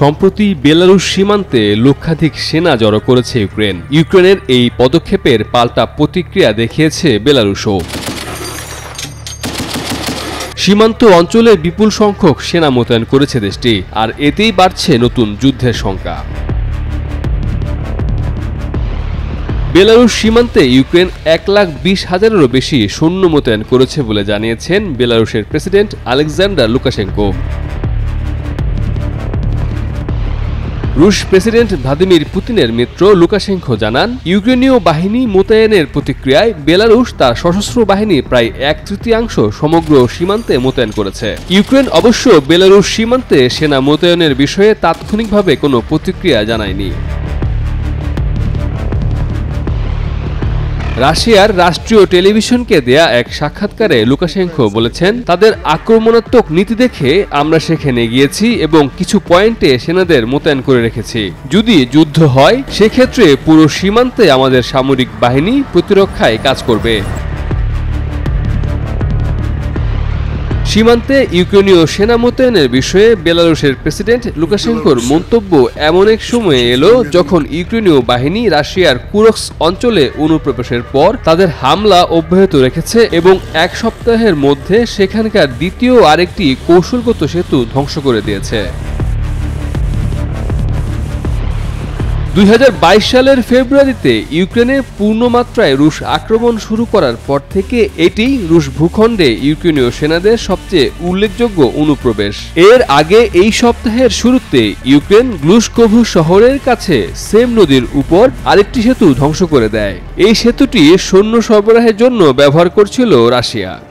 সম্প্রতি বেলারুশ সীমান্তে লক্ষাধিক সেনা জড়ো করেছে ইউক্রেন। ইউক্রেনের এই পদক্ষেপের পাল্টা প্রতিক্রিয়া দেখিয়েছে বেলারুশও। সীমান্ত অঞ্চলে বিপুল সংখ্যক সেনা মোতায়েন করেছে দেশটি, আর এতেই বাড়ছে নতুন যুদ্ধের শঙ্কা। বেলারুশ সীমান্তে ইউক্রেন 1,20,000-এরও বেশি সৈন্য মোতায়েন করেছে বলে জানিয়েছেন বেলারুশের প্রেসিডেন্ট আলেকজান্ডার লুকাশেঙ্কো। রুশ প্রেসিডেন্ট ভ্লাদিমির পুতিনের মিত্র লুকাশেঙ্কো জানান, ইউক্রেনীয় বাহিনী মোতায়েনের প্রতিক্রিয়ায় বেলারুশ তার সশস্ত্র বাহিনী প্রায় 1/3 সমগ্র সীমান্তে মোতায়েন করেছে। ইউক্রেন অবশ্য বেলারুশ সীমান্তে সেনা মোতায়েনের বিষয়ে তাৎক্ষণিকভাবে কোনো প্রতিক্রিয়া জানায়নি। রাশিয়ার রাষ্ট্রীয় টেলিভিশনকে দেয়া এক সাক্ষাৎকারে লুকাশেঙ্কো বলেছেন, তাদের আক্রমণাত্মক নীতি দেখে আমরা সেখানে গিয়েছি এবং কিছু পয়েন্টে সেনাদের মোতায়েন করে রেখেছি। যদি যুদ্ধ হয় সেক্ষেত্রে পুরো সীমান্তে আমাদের সামরিক বাহিনী প্রতিরক্ষায় কাজ করবে। সীমান্তে ইউক্রেনীয় সেনা মোতায়েনের বিষয়ে বেলারুশের প্রেসিডেন্ট লুকাশেঙ্কোর মন্তব্য এমন এক সময়ে এলো যখন ইউক্রেনীয় বাহিনী রাশিয়ার কুরস্ক অঞ্চলে অনুপ্রবেশের পর তাদের হামলা অব্যাহত রেখেছে এবং এক সপ্তাহের মধ্যে সেখানকার দ্বিতীয় আরেকটি কৌশলগত সেতু ধ্বংস করে দিয়েছে। 2022 সালের ফেব্রুয়ারিতে ইউক্রেনে পূর্ণমাত্রায় রুশ আক্রমণ শুরু করার পর থেকে এটি রুশ ভূখণ্ডে ইউক্রেনীয় সেনাদের সবচেয়ে উল্লেখযোগ্য অনুপ্রবেশ। এর আগে এই সপ্তাহের শুরুতে ইউক্রেন গ্লুশকোভ শহরের কাছে সেম নদীর উপর আরেকটি সেতু ধ্বংস করে দেয়। এই সেতুটি সৈন্য সরবরাহের জন্য ব্যবহার করছিল রাশিয়া।